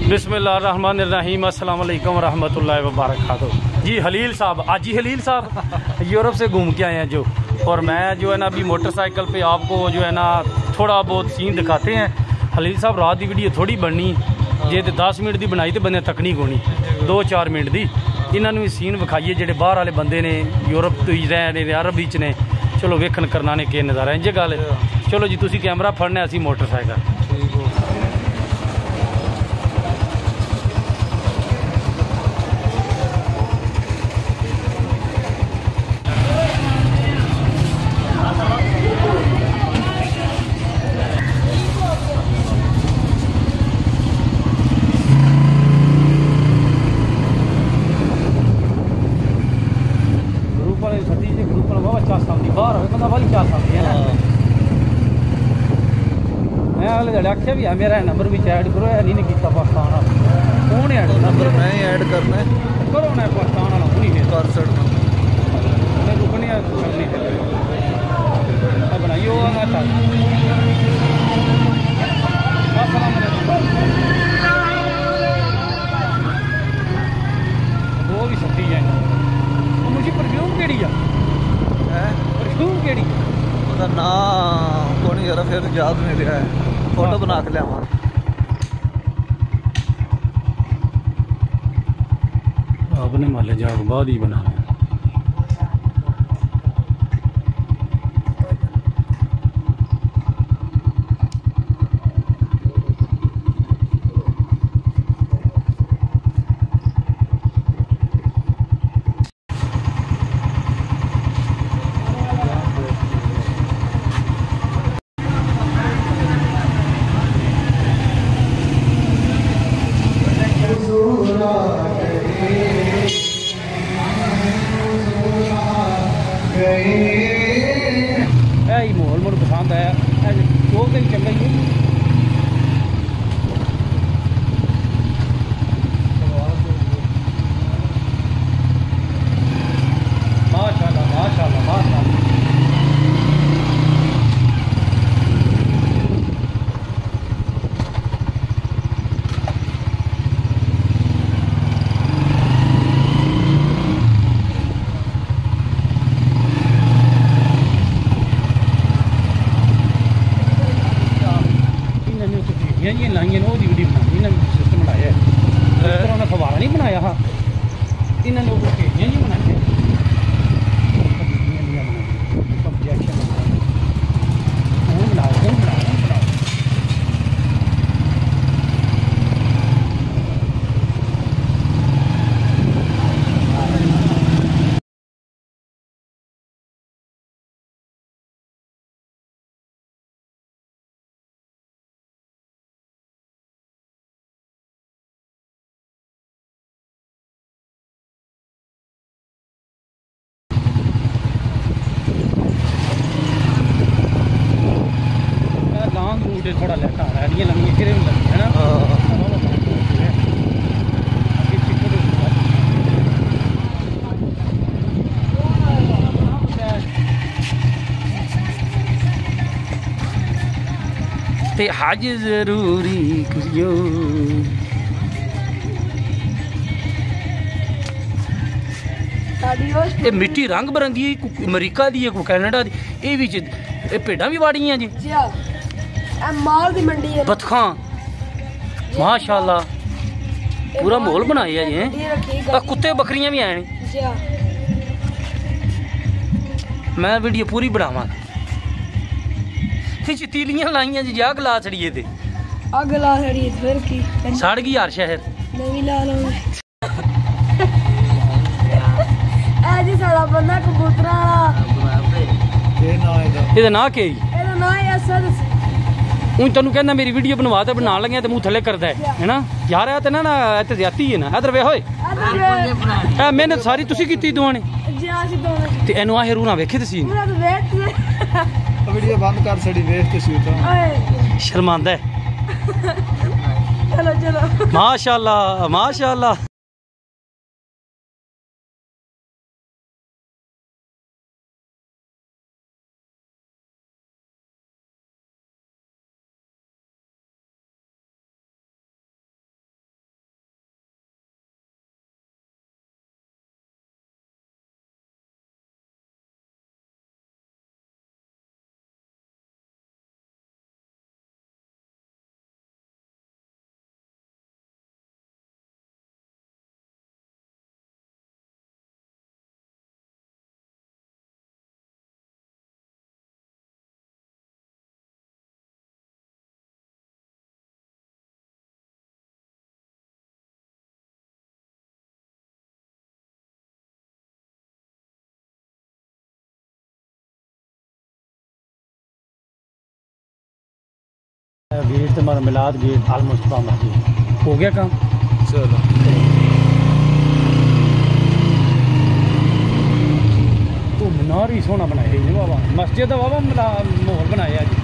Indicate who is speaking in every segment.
Speaker 1: बिस्मिल्लाहिर्रहमानिर्रहीम, अस्सलाम वालेकुम रहमतुल्लाहि व बरकातुहू। जी हलील साहब, आज ही हलील साहब यूरोप से घूम के आए हैं जो, और मैं जो है ना अभी मोटरसाइकिल पे आपको जो है ना थोड़ा बहुत सीन दिखाते हैं। हलील साहब रात की वीडियो थोड़ी बननी जे तो 10 मिनट की बनाई तो बंदे तकनी होनी 2-4 मिनट की। इन्होंने भी सीन विखाइए जोड़े बाहर वाले बंदे ने यूरोप तो ही रहे ने, अरब विच ने। चलो वेखन करना ने के नज़ारा इंज गल। चलो जी तुसी कैमरा फड़ना, असी मोटरसाइकिल। मैं आख्या भी है मेरा नंबर भी ऐड करो, है नहीं किया पाकिस्तान वाला। कौन ऐड
Speaker 2: नंबर मैं ही ऐड करना है,
Speaker 1: करो ना पाकिस्तान वाला हूँ नहीं
Speaker 2: कर सकता
Speaker 1: रुकने बनाइए वो भी सब्जी है। मुझे परफ्यूम केड़ी है, परफ्यूम केड़ी
Speaker 2: उसका नाम कौन यार फिर याद नहीं रहा है, फोटो बना के लिया।
Speaker 1: आपने माले जाग बाद ही बना। माहौल मुझे पसंद आया, दो दिन चंगा ही माशाल्लाह माशाल्लाह माशाल्लाह। ये लाइए ना वीडियो बनाई इन्होंने सिस्टम बनाया है, उन्होंने फवारा नहीं बनाया हा, इन्होंने वो भेजियाँ नहीं बनाई थोड़ा लेटा है ये लंबी फिर लगी है ना। ते हज जरूरी करियो ये मिट्टी रंग बिरंगी अमरीका दी है, कोई कैनेडा दी, ये भी भेड़ा भी वाड़ियां जी
Speaker 3: माल दी मंडी है
Speaker 1: बतखा माशाल्लाह पूरा माहौल बनाया जी। कुत्ते बकरियां भी हैं। मैं वीडियो पूरी बनावा। तीलियां लाइया जी, अग ला छड़िए थे,
Speaker 3: अग ला छड़िए फिर की
Speaker 1: सड़ गई यार शहर
Speaker 3: नवी ला लो। ए जी साड़ा बंदा कबूतरा
Speaker 1: ਇਹਦਾ ਨਾਂ ਕੀ
Speaker 3: ਇਹਦਾ ਨਾਂ ਹੈ ਅਸਦ।
Speaker 1: हूँ तेन कहना मेरी वीडियो बनवा तो बना लगे तो मुँह थले करता है ना यार, तो ना इतने ज्यादा ही है ना। इधर वे होए मेहनत सारी तुसी की दोने ते एनु आ रू ना वेखे तुसी
Speaker 2: वीडियो बंद कर छड़ी वेख तुसी तो
Speaker 1: शर्मांदा है।
Speaker 3: चलो चलो
Speaker 1: माशाल्लाह माशाल्लाह। गेट तो हमारा मिलाद गेट आलमोस्ट काम हो गया काम।
Speaker 2: चलो
Speaker 1: तो मीनार ही सोहना बनाया जी बाबा, मस्जिद का बाबा माहौल बनाया जी।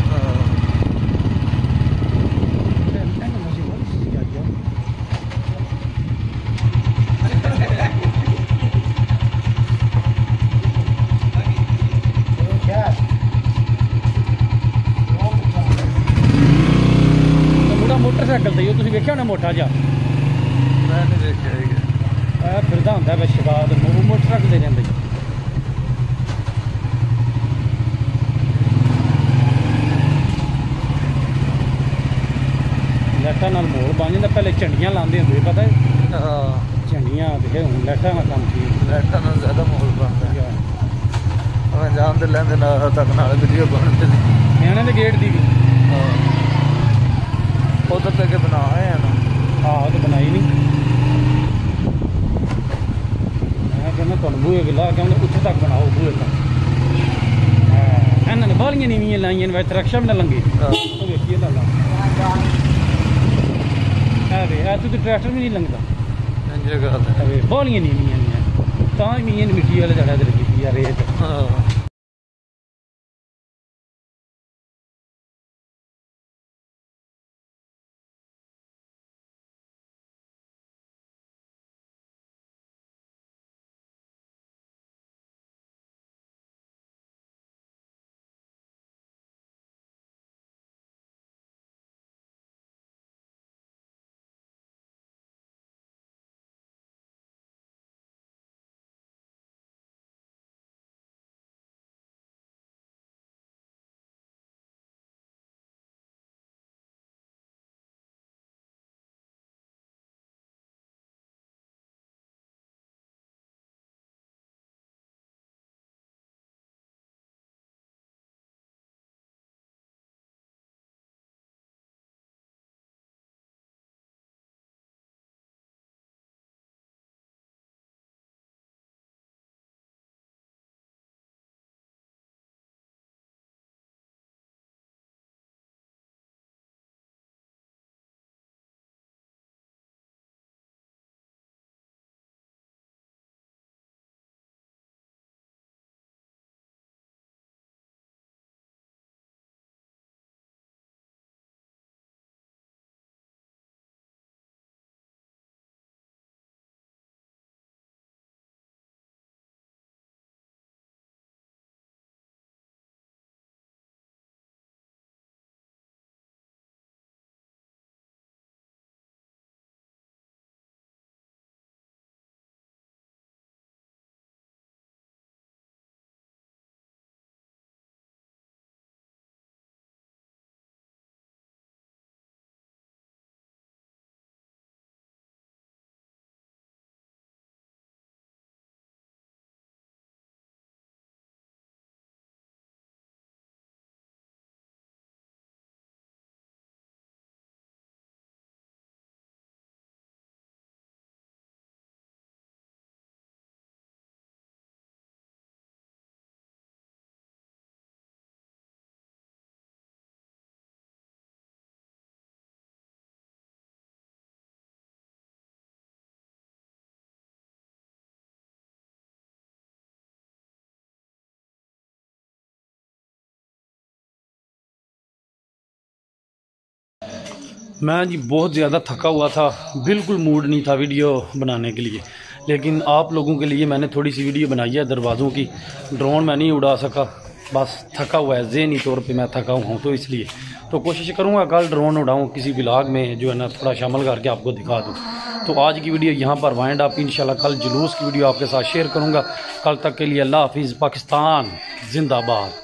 Speaker 1: मोटरसाइकिल ते तुसीं वेख्या होना मोटा जा,
Speaker 2: मैं नहीं देखा
Speaker 1: फिरदा होंदा है शगात मोटरसाइकिल ते जांदा जी। लाइटां नाल माहौल बन जांदा, पहले झंडियां लांदे हुंदे पता है, झंडियां ते हुण लाइटां दा काम ठीक,
Speaker 2: लाइटां नाल ज़्यादा माहौल बनदा है। हमें जान दे लैंदे नाल तक नाल वीडियो बनदी
Speaker 1: न्याणे दे गेट दी भी
Speaker 2: उधर तक बना आए हैं ना।
Speaker 1: हाँ तो बनाई नहीं, मैं कहना तुम बूहे ला के उत्थे तक बनाओ बूहे तक। इन्होंने बालियां नीवियां लाइया ने रक्षा भी ना लंघे, वेखिए ला तू तो ट्रैक्टर भी नहीं लंघता, बालियां नीवियां नहीं तां ही मिट्टी वाले जगह ते लगी रेत। मैं जी बहुत ज़्यादा थका हुआ था, बिल्कुल मूड नहीं था वीडियो बनाने के लिए, लेकिन आप लोगों के लिए मैंने थोड़ी सी वीडियो बनाई है दरवाज़ों की। ड्रोन मैं नहीं उड़ा सका, बस थका हुआ है, ज़हनी तौर पे मैं थका हुआ हूँ, तो इसलिए तो कोशिश करूँगा कल ड्रोन उड़ाऊँ किसी व्लॉग में, जो है ना थोड़ा शामिल करके आपको दिखा दूँ। तो आज की वीडियो यहाँ पर वाइंड अप, इंशाल्लाह कल जुलूस की वीडियो आपके साथ शेयर करूँगा। कल तक के लिए अल्लाह हाफिज़, पाकिस्तान जिंदाबाद।